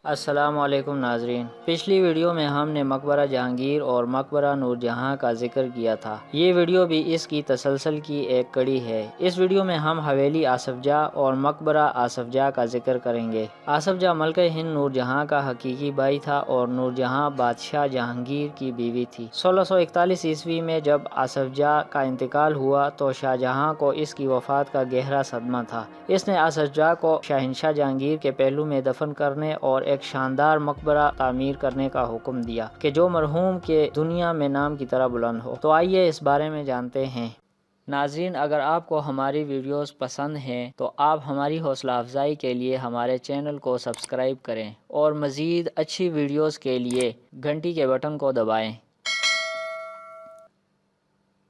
السلام علیکم ناظرین، پچھلی ویڈیو میں ہم نے مقبرہ جہانگیر اور مقبرہ نور جہاں کا ذکر کیا تھا۔ یہ ویڈیو بھی اس کی تسلسل کی ایک کڑی ہے۔ اس ویڈیو میں ہم حویلی آصف جاہ اور مقبرہ آصف جاہ کا ذکر کریں گے۔ آصف جاہ ملکہ ہند نور جہاں کا حقیقی بھائی تھا اور نور جہاں بادشاہ جہانگیر کی بیوی تھی۔ 1641 عیسوی میں جب آصف جاہ کا انتقال ہوا تو شاہ جہاں کو اس کی وفات کا گہرا صدمہ تھا۔ اس نے آصف جاہ کو شہنشاہ جہانگیر کے پہلو میں دفن کرنے اور ایک شاندار مقبرہ تعمیر کرنے کا حکم دیا کہ جو مرحوم کے دنیا میں نام کی طرح بلند ہو۔ تو آئیے اس بارے میں جانتے ہیں۔ ناظرین، اگر آپ کو ہماری ویڈیوز پسند ہیں تو آپ ہماری حوصلہ افزائی کے لیے ہمارے چینل کو سبسکرائب کریں اور مزید اچھی ویڈیوز کے لیے گھنٹی کے بٹن کو دبائیں۔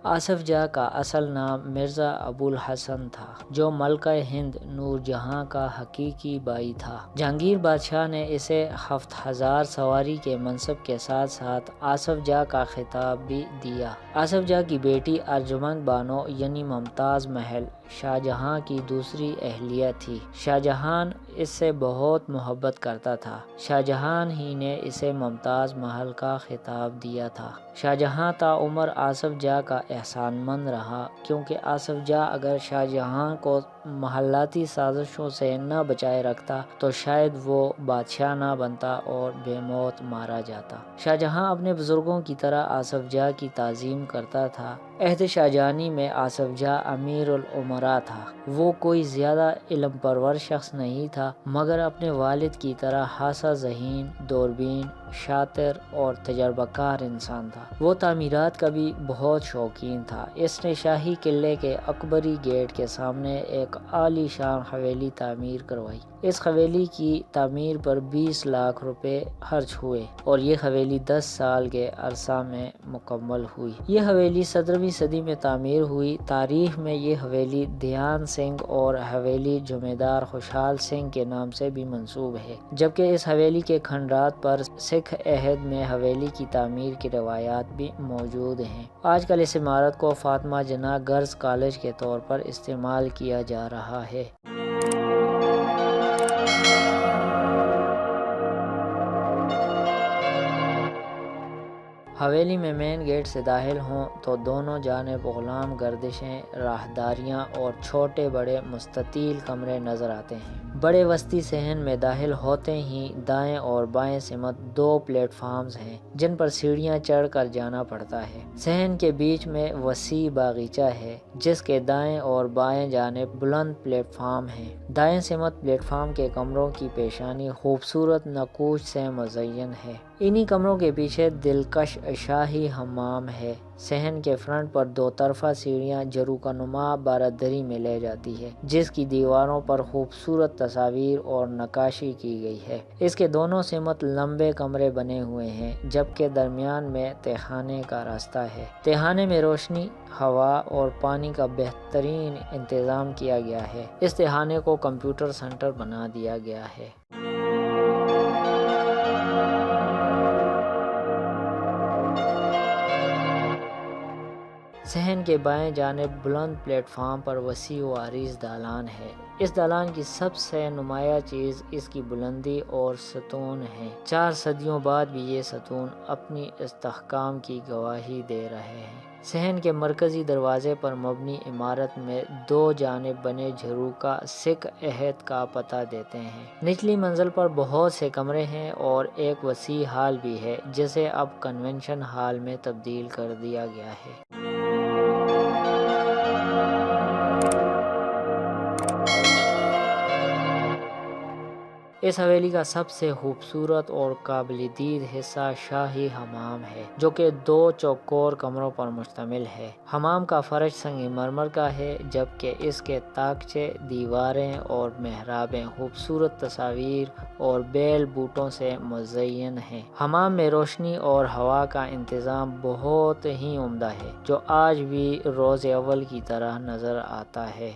آصف جاہ کا اصل نام مرزا ابو الحسن تھا، جو ملکہ ہند نور جہاں کا حقیقی بھائی تھا۔ جہانگیر بادشاہ نے اسے 7000 سواری کے منصب کے ساتھ ساتھ آصف جاہ کا خطاب بھی دیا۔ آصف جاہ کی بیٹی ارجمند بانو یعنی ممتاز محل شاہ جہاں کی دوسری اہلیہ تھی۔ شاہ جہان اس سے بہت محبت کرتا تھا۔ شاہ جہان ہی نے اسے ممتاز محل کا خطاب دیا تھا۔ شاہ جہاں تا عمر آصف جاہ کا احسان مند رہا، کیونکہ آصف جاہ اگر شاہ جہاں کو محلاتی سازشوں سے نہ بچائے رکھتا تو شاید وہ بادشاہ نہ بنتا اور بے موت مارا جاتا۔ شاہ جہاں اپنے بزرگوں کی طرح آصف جاہ کی تعظیم کرتا تھا۔ عہد شاہ جہانی میں آصف جاہ امیر الامراء تھا۔ وہ کوئی زیادہ علم پرور شخص نہیں تھا، مگر اپنے والد کی طرح حاسہ ذہین، دوربین، شاطر اور تجربہ کار انسان تھا۔ وہ تعمیرات کا بھی بہت شوقین تھا۔ اس نے شاہی قلعے کے اکبری گیٹ کے سامنے ایک عالی شان حویلی تعمیر کروائی۔ اس حویلی کی تعمیر پر 20 لاکھ روپے خرچ ہوئے اور یہ حویلی 10 سال کے عرصہ میں مکمل ہوئی۔ یہ حویلی 17ویں صدی میں تعمیر ہوئی۔ تاریخ میں یہ حویلی دھیان سنگھ اور حویلی جمیندار خوشحال سنگھ کے نام سے بھی منسوب ہے، جبکہ اس حویلی کے کھنڈرات پر سکھ عہد میں حویلی کی تعمیر کی روایات بھی موجود ہیں۔ آج کل اس عمارت کو فاطمہ جناح گرلز کالج کے طور پر استعمال کیا جا رہا ہے۔ حویلی میں مین گیٹ سے داخل ہوں تو دونوں جانب غلام گردشیں، راہداریاں اور چھوٹے بڑے مستطیل کمرے نظر آتے ہیں۔ بڑے وسطی صحن میں داخل ہوتے ہی دائیں اور بائیں سمت 2 پلیٹ فارمز ہیں جن پر سیڑھیاں چڑھ کر جانا پڑتا ہے۔ صحن کے بیچ میں وسیع باغیچہ ہے جس کے دائیں اور بائیں جانب بلند پلیٹ فارم ہیں۔ دائیں سمت پلیٹ فارم کے کمروں کی پیشانی خوبصورت نقوش سے مزین ہے۔ انہی کمروں کے پیچھے دلکش شاہی حمام ہے۔ صحن کے فرنٹ پر 2 طرفہ سیڑھیاں جروقہ نما بارادری میں لے جاتی ہے، جس کی دیواروں پر خوبصورت تصاویر اور نقاشی کی گئی ہے۔ اس کے دونوں سمت لمبے کمرے بنے ہوئے ہیں، جبکہ درمیان میں تہخانے کا راستہ ہے۔ تہخانے میں روشنی، ہوا اور پانی کا بہترین انتظام کیا گیا ہے۔ اس تہخانے کو کمپیوٹر سینٹر بنا دیا گیا ہے۔ صحن کے بائیں جانب بلند پلیٹ فارم پر وسیع و عریض دالان ہے۔ اس دالان کی سب سے نمایاں چیز اس کی بلندی اور ستون ہے۔ 4 صدیوں بعد بھی یہ ستون اپنی استحکام کی گواہی دے رہے ہیں۔ صحن کے مرکزی دروازے پر مبنی عمارت میں 2 جانب بنے جھروکا سکھ عہد کا پتہ دیتے ہیں۔ نچلی منزل پر بہت سے کمرے ہیں اور ایک وسیع ہال بھی ہے جسے اب کنونشن ہال میں تبدیل کر دیا گیا ہے۔ اس حویلی کا سب سے خوبصورت اور قابل دید حصہ شاہی حمام ہے، جو کہ 2 چوکور کمروں پر مشتمل ہے۔ حمام کا فرش سنگ مرمر کا ہے، جبکہ اس کے طاقچے، دیواریں اور محرابیں خوبصورت تصاویر اور بیل بوٹوں سے مزین ہیں۔ حمام میں روشنی اور ہوا کا انتظام بہت ہی عمدہ ہے، جو آج بھی روز اول کی طرح نظر آتا ہے۔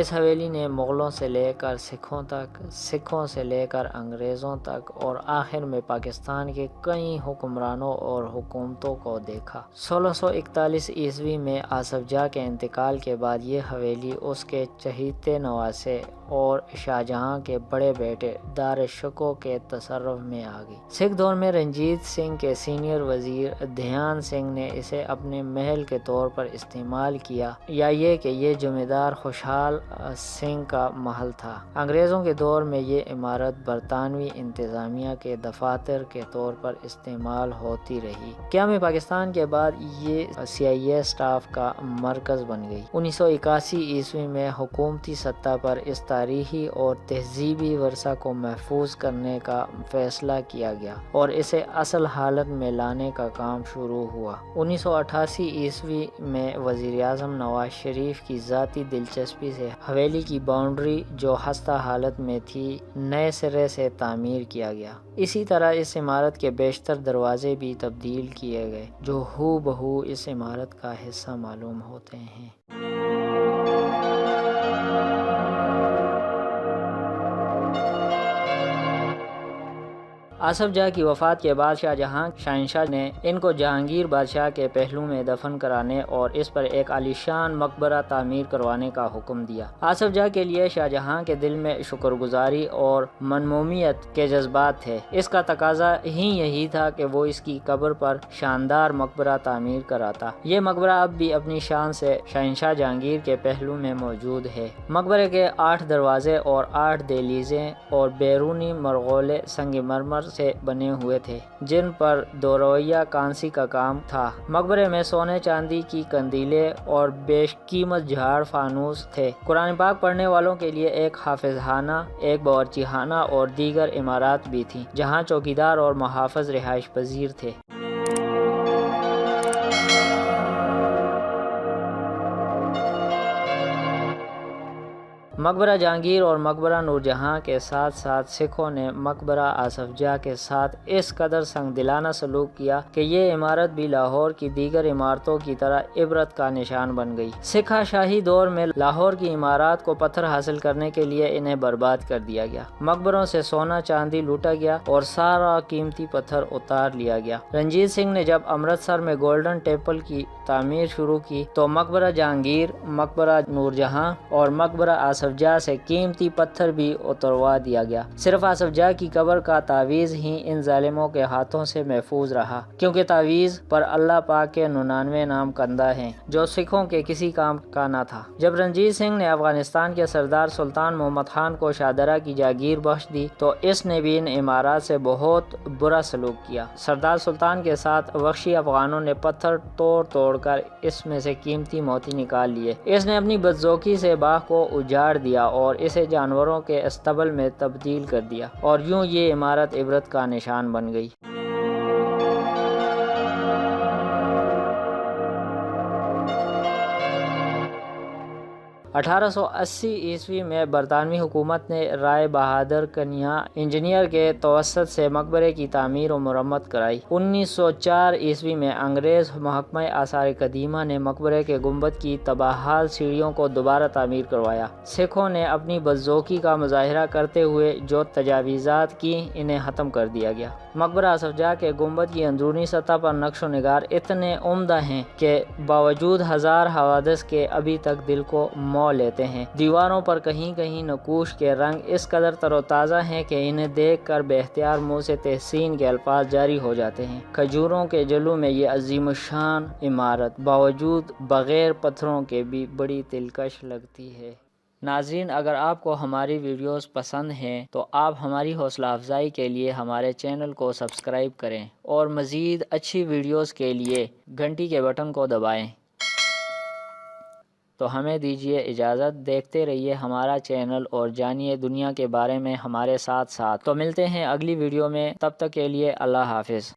اس حویلی نے مغلوں سے لے کر سکھوں تک، سکھوں سے لے کر انگریزوں تک اور آخر میں پاکستان کے کئی حکمرانوں اور حکومتوں کو دیکھا۔ 1641 عیسوی میں آصف جاہ کے انتقال کے بعد یہ حویلی اس کے چہیتے نواسے اور شاہجہاں کے بڑے بیٹے دار شکوہ کے تصرف میں آ گئی۔ سکھ دور میں رنجیت سنگھ کے سینئر وزیر دھیان سنگھ نے اسے اپنے محل کے طور پر استعمال کیا، یا یہ کہ یہ جمیندار خوشحال سنگھ کا محل تھا۔ انگریزوں کے دور میں یہ عمارت برطانوی انتظامیہ کے دفاتر کے طور پر استعمال ہوتی رہی۔ قیام پاکستان کے بعد یہ CIA اسٹاف کا مرکز بن گئی۔ 1981 عیسوی میں حکومتی سطح پر اس تاریخی اور تہذیبی ورثہ کو محفوظ کرنے کا فیصلہ کیا گیا اور اسے اصل حالت میں لانے کا کام شروع ہوا۔ 1988 عیسوی میں وزیر اعظم نواز شریف کی ذاتی دلچسپی سے حویلی کی باؤنڈری جو خستہ حالت میں تھی نئے سرے سے تعمیر کیا گیا۔ اسی طرح اس عمارت کے بیشتر دروازے بھی تبدیل کیے گئے جو ہو بہو اس عمارت کا حصہ معلوم ہوتے ہیں۔ آصف جاہ کی وفات کے بعد شاہجہاں شہنشاہ نے ان کو جہانگیر بادشاہ کے پہلو میں دفن کرانے اور اس پر ایک عالیشان مقبرہ تعمیر کروانے کا حکم دیا۔ آصف جاہ کے لیے شاہجہاں کے دل میں شکر گزاری اور منمومیت کے جذبات تھے۔ اس کا تقاضا ہی یہی تھا کہ وہ اس کی قبر پر شاندار مقبرہ تعمیر کراتا۔ یہ مقبرہ اب بھی اپنی شان سے شہنشاہ جہانگیر کے پہلو میں موجود ہے۔ مقبرے کے 8 دروازے اور 8 دہلیزیں اور بیرونی مرغولے سنگ مرمر سے بنے ہوئے تھے جن پر دورویہ کانسی کا کام تھا۔ مقبرے میں سونے چاندی کی قندیلیں اور بیش قیمت جھاڑ فانوس تھے۔ قرآن پاک پڑھنے والوں کے لیے ایک حافظ خانہ، ایک باورچی خانہ اور دیگر عمارات بھی تھیں جہاں چوکیدار اور محافظ رہائش پذیر تھے۔ مقبرہ جہانگیر اور مقبرہ نور جہاں کے ساتھ ساتھ سکھوں نے مقبرہ آصف جاہ کے ساتھ اس قدر سنگ دلانہ سلوک کیا کہ یہ عمارت بھی لاہور کی دیگر عمارتوں کی طرح عبرت کا نشان بن گئی۔ سکھا شاہی دور میں لاہور کی عمارات کو پتھر حاصل کرنے کے لیے انہیں برباد کر دیا گیا۔ مقبروں سے سونا چاندی لوٹا گیا اور سارا قیمتی پتھر اتار لیا گیا۔ رنجیت سنگھ نے جب امرتسر میں گولڈن ٹیمپل کی تعمیر شروع کی تو مقبرہ جہانگیر، مقبرہ نور جہاں اور مقبرہ آصف جاہ سے قیمتی پتھر بھی اتروا دیا گیا۔ صرف آصف جاہ کی قبر کا تعویذ ہی ان ظالموں کے ہاتھوں سے محفوظ رہا، کیونکہ تعویذ پر اللہ پاک کے 99 نام کندہ ہیں جو سکھوں کے کسی کام کا نہ تھا۔ جب رنجیت سنگھ نے افغانستان کے سردار سلطان محمد خان کو شاہدرہ کی جاگیر بخش دی تو اس نے بھی ان عمارات سے بہت برا سلوک کیا۔ سردار سلطان کے ساتھ وحشی افغانوں نے پتھر توڑ کر اس میں سے قیمتی موتی نکال لیے۔ اس نے اپنی بدذوقی سے باغ کو اجاڑ دیا اور اسے جانوروں کے استبل میں تبدیل کر دیا اور یوں یہ عمارت عبرت کا نشان بن گئی۔ 1880 عیسوی میں برطانوی حکومت نے رائے بہادر کنیا انجینئر کے توسط سے مقبرے کی تعمیر و مرمت کرائی۔ 1904 عیسوی میں انگریز محکمہ آثار قدیمہ نے مقبرے کے گنبد کی تباہ سیڑھیوں کو دوبارہ تعمیر کروایا۔ سکھوں نے اپنی بدذوقی کا مظاہرہ کرتے ہوئے جو تجاویزات کی انہیں ختم کر دیا گیا۔ مقبرہ آصف جاہ کے گنبد کی اندرونی سطح پر نقش و نگار اتنے عمدہ ہیں کہ باوجود ہزار حوادث کے ابھی تک دل کو مو لیتے ہیں۔ دیواروں پر کہیں کہیں نقوش کے رنگ اس قدر تر و تازہ ہیں کہ انہیں دیکھ کر بے اختیار منہ سے تحسین کے الفاظ جاری ہو جاتے ہیں۔ کھجوروں کے جلو میں یہ عظیم الشان عمارت باوجود بغیر پتھروں کے بھی بڑی دلکش لگتی ہے۔ ناظرین، اگر آپ کو ہماری ویڈیوز پسند ہیں تو آپ ہماری حوصلہ افزائی کے لیے ہمارے چینل کو سبسکرائب کریں اور مزید اچھی ویڈیوز کے لیے گھنٹی کے بٹن کو دبائیں۔ تو ہمیں دیجیے اجازت، دیکھتے رہیے ہمارا چینل اور جانیے دنیا کے بارے میں ہمارے ساتھ۔ تو ملتے ہیں اگلی ویڈیو میں، تب تک کے لیے اللہ حافظ۔